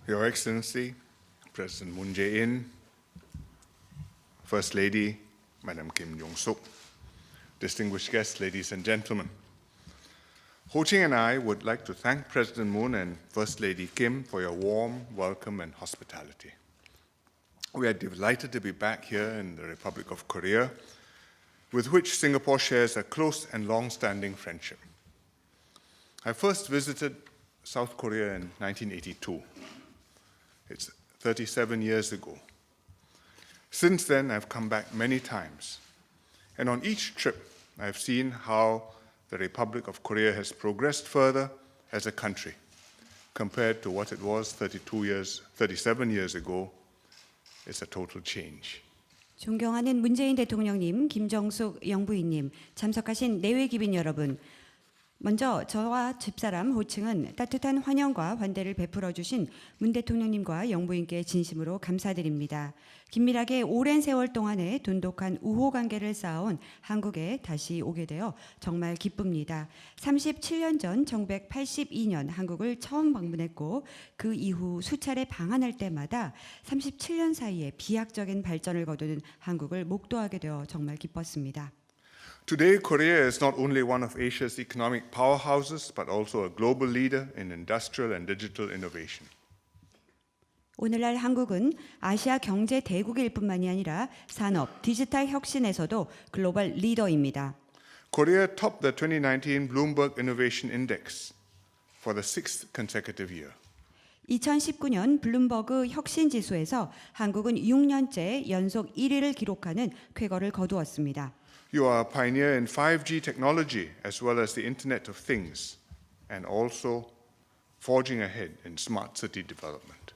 Your Excellency, President Moon Jae-in, First Lady, Madam Kim Jong-suk, distinguished guests, ladies and gentlemen. Hsien and I would like to thank President Moon and First Lady Kim for your warm welcome and hospitality. We are delighted to be back here in the Republic of Korea, with which Singapore shares a close and long-standing friendship. I first visited South Korea in 1982. It's 37 years ago. Since then, I've come back many times. And on each trip, I've seen how the Republic of Korea has progressed further as a country compared to what it was 37 years ago. It's a total change. 존경하는 문재인 대통령님, 김정숙 영부인님, 참석하신 내외 귀빈 여러분. 먼저 저와 집사람 호칭은 따뜻한 환영과 환대를 베풀어 주신 문 대통령님과 영부인께 진심으로 감사드립니다. 긴밀하게 오랜 세월 동안에 돈독한 우호 관계를 쌓아온 한국에 다시 오게 되어 정말 기쁩니다. 37년 전 1982년 한국을 처음 방문했고 그 이후 수차례 방한할 때마다 37년 사이에 비약적인 발전을 거두는 한국을 목도하게 되어 정말 기뻤습니다. Today, Korea is not only one of Asia's economic powerhouses, but also a global leader in industrial and digital innovation. 오늘날 한국은 아시아 경제 대국일 뿐만이 아니라 산업, 디지털 혁신에서도 글로벌 리더입니다. Korea topped the 2019 Bloomberg Innovation Index for the sixth consecutive year. 2019년 블룸버그 혁신 지수에서 한국은 6년째 연속 1위를 기록하는 쾌거를 거두었습니다. You are a pioneer in 5G technology as well as the Internet of Things, and also forging ahead in smart city development.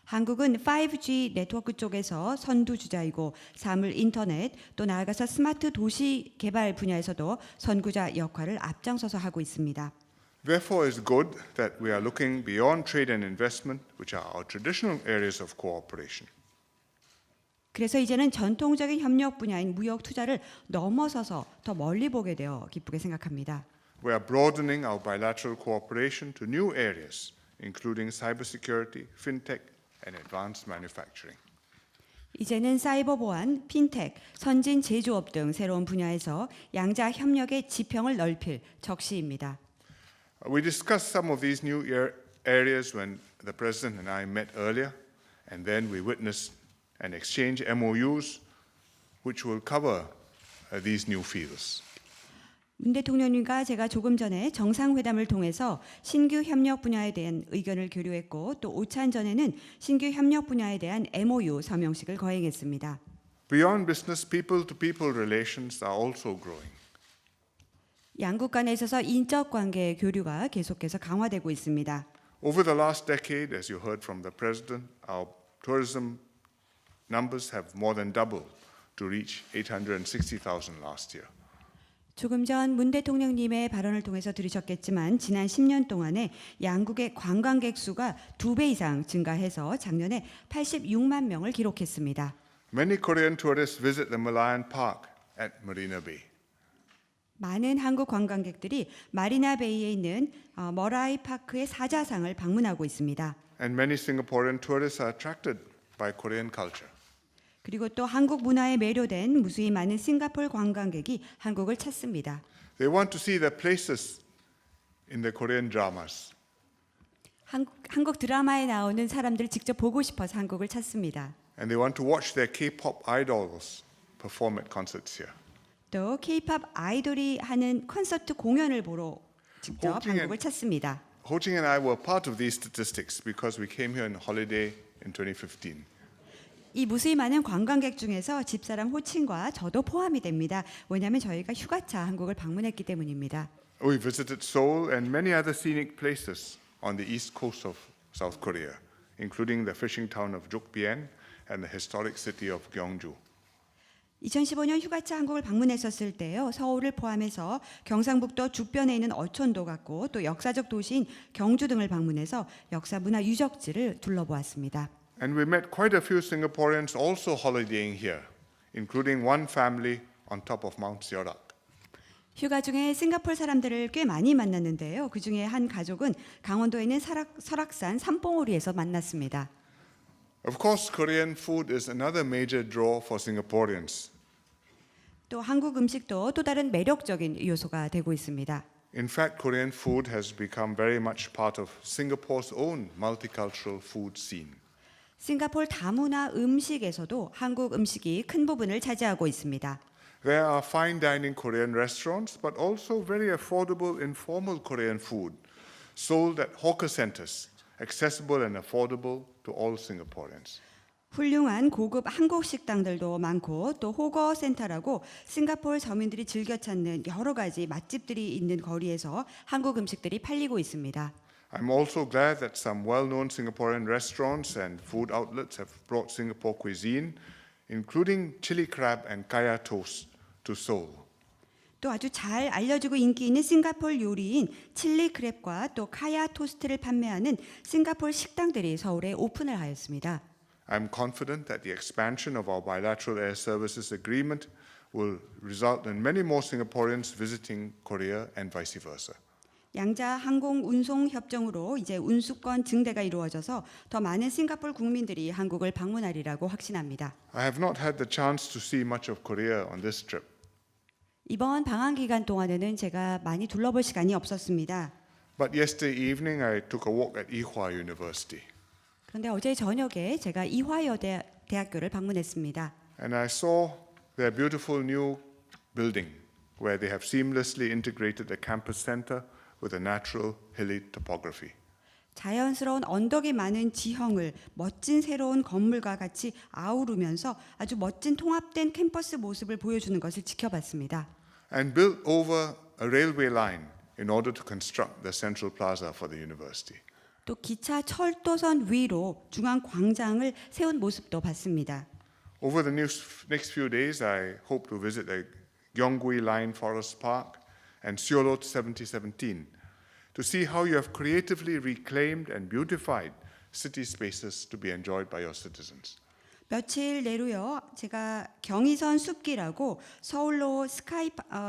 한국은 5G 네트워크 쪽에서 선두주자이고 사물 인터넷 또 나아가서 스마트 도시 개발 분야에서도 선구자 역할을 앞장서서 하고 있습니다. Therefore, it's good that we are looking beyond trade and investment, which are our traditional areas of cooperation. 그래서 이제는 전통적인 협력 분야인 무역 투자를 넘어서서 더 멀리 보게 되어 기쁘게 생각합니다. We are broadening our bilateral cooperation to new areas, including cybersecurity, fintech, and advanced manufacturing. 이제는 사이버 보안, 핀텍, 선진 제조업 등 새로운 분야에서 양자 협력의 지평을 넓힐 적시입니다. We discussed some of these new areas when the President and I met earlier, and then we witnessed and exchange MOUs which will cover these new fields. 문 대통령님과 제가 조금 전에 정상회담을 통해서 신규 협력 분야에 대한 의견을 교류했고 또 오찬 전에는 신규 협력 분야에 대한 MOU 서명식을 거행했습니다. Beyond business, people-to-people relations are also growing. 양국 간에 있어서 인적 관계의 교류가 계속해서 강화되고 있습니다. Over the last decade, as you heard from the President, our tourism numbers have more than doubled to reach 860,000 last year. 조금 전 문 대통령님의 발언을 통해서 들으셨겠지만 지난 10년 동안에 양국의 관광객 수가 2배 이상 증가해서 작년에 86만 명을 기록했습니다. Many Korean tourists visit the Malayan Park at Marina Bay. 많은 한국 관광객들이 마리나 베이에 있는 머라이 파크의 사자상을 방문하고 있습니다. And many Singaporean tourists are attracted by Korean culture. 그리고 또 한국 문화에 매료된 무수히 많은 싱가포르 관광객이 한국을 찾습니다. They want to see the places in the Korean dramas. 한국 드라마에 나오는 사람들을 직접 보고 싶어서 한국을 찾습니다. And they want to watch their K-pop idols perform at concerts here. 또 K-pop 아이돌이 하는 콘서트 공연을 보러 직접 호칭 한국을 찾습니다. Hsien and I were part of these statistics because we came here on holiday in 2015. 이 무수히 많은 관광객 중에서 집사람 호칭과 저도 포함이 됩니다. 왜냐하면 저희가 휴가차 한국을 방문했기 때문입니다. We visited Seoul and many other scenic places on the east coast of South Korea, including the fishing town of Jokbyen and the historic city of Gyeongju. 2015년 휴가차 한국을 방문했었을 때요. 서울을 포함해서 경상북도 죽변에 있는 어촌도 갔고 또 역사적 도시인 경주 등을 방문해서 역사 문화 유적지를 둘러보았습니다. And we met quite a few Singaporeans also holidaying here, including one family on top of Mount Seorak. 휴가 중에 싱가포르 사람들을 꽤 많이 만났는데요. 그 중에 한 가족은 강원도에 있는 설악산 산봉우리에서 만났습니다. Of course, Korean food is another major draw for Singaporeans. 또 한국 음식도 또 다른 매력적인 요소가 되고 있습니다. In fact, Korean food has become very much part of Singapore's own multicultural food scene. 싱가포르 다문화 음식에서도 한국 음식이 큰 부분을 차지하고 있습니다. There are fine dining Korean restaurants, but also very affordable informal Korean food sold at hawker centers, accessible and affordable to all Singaporeans. 훌륭한 고급 한국 식당들도 많고 또 호거 센터라고 싱가포르 서민들이 즐겨 찾는 여러 가지 맛집들이 있는 거리에서 한국 음식들이 팔리고 있습니다. I'm also glad that some well-known Singaporean restaurants and food outlets have brought Singapore cuisine, including chili crab and kaya toast, to Seoul. 또 아주 잘 알려지고 인기 있는 싱가포르 요리인 칠리 크랩과 또 카야 토스트를 판매하는 싱가포르 식당들이 서울에 오픈을 하였습니다. I'm confident that the expansion of our bilateral air services agreement will result in many more Singaporeans visiting Korea and vice versa. 양자 항공 운송 협정으로 이제 운수권 증대가 이루어져서 더 많은 싱가포르 국민들이 한국을 방문하리라고 확신합니다. I have not had the chance to see much of Korea on this trip. 이번 방학 기간 동안에는 제가 많이 둘러볼 시간이 없었습니다. But yesterday evening I took a walk at Ewha University. 그런데 어제 저녁에 제가 이화여대 대학교를 방문했습니다. And I saw their beautiful new building where they have seamlessly integrated the campus center with a natural hilly topography. 자연스러운 언덕이 많은 지형을 멋진 새로운 건물과 같이 아우르면서 아주 멋진 통합된 캠퍼스 모습을 보여주는 것을 지켜봤습니다. And built over a railway line in order to construct the central plaza for the university. 또 기차 철도선 위로 중앙 광장을 세운 모습도 봤습니다. Over the next few days, I hope to visit the Gyeonggui Line Forest Park and Seoul 7017 to see how you have creatively reclaimed and beautified city spaces to be enjoyed by your citizens. 며칠 내로요. 제가 경의선 숲길하고 서울로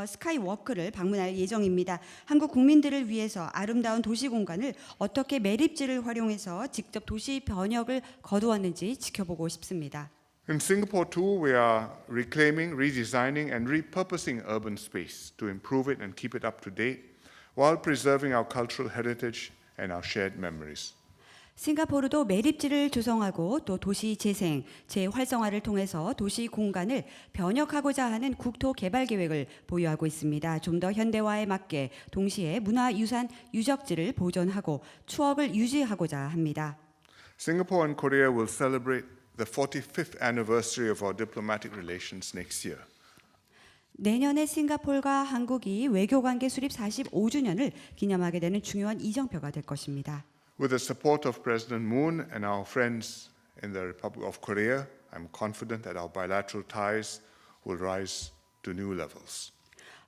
스카이워크를 방문할 예정입니다. 한국 국민들을 위해서 아름다운 도시 공간을 어떻게 매립지를 활용해서 직접 도시 변혁을 거두었는지 지켜보고 싶습니다. In Singapore too, we are reclaiming, redesigning and repurposing urban space to improve it and keep it up to date while preserving our cultural heritage and our shared memories. 싱가포르도 매립지를 조성하고 또 도시 재생, 재활성화를 통해서 도시 공간을 변혁하고자 하는 국토 개발 계획을 보유하고 있습니다. 좀 더 현대화에 맞게 동시에 문화유산 유적지를 보존하고 추억을 유지하고자 합니다. Singapore and Korea will celebrate the 45th anniversary of our diplomatic relations next year. 내년에 싱가포르가 한국이 외교관계 수립 45주년을 기념하게 되는 중요한 이정표가 될 것입니다. With the support of President Moon and our friends in the Republic of Korea, I'm confident that our bilateral ties will rise to new levels.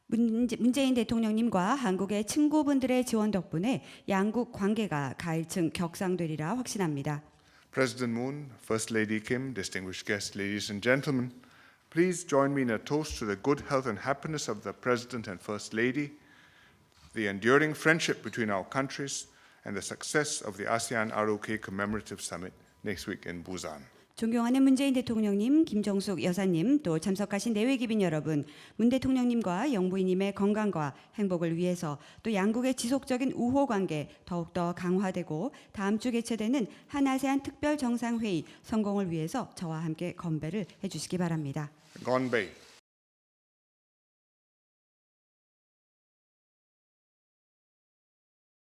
문재인 대통령님과 한국의 친구분들의 지원 덕분에 양국 관계가 가일층 격상되리라 확신합니다. President Moon, First Lady Kim, distinguished guests, ladies and gentlemen, please join me in a toast to the good health and happiness of the President and First Lady, the enduring friendship between our countries, and the success of the ASEAN ROK Commemorative Summit next week in Busan. 존경하는 문재인 대통령님, 김정숙 여사님, 또 참석하신 내외기빈 여러분, 문 대통령님과 영부인님의 건강과 행복을 위해서 또 양국의 지속적인 우호 관계 더욱더 강화되고 다음 주 개최되는 한아세안 특별 정상회의 성공을 위해서 저와 함께 건배를 해주시기 바랍니다. Gonbei.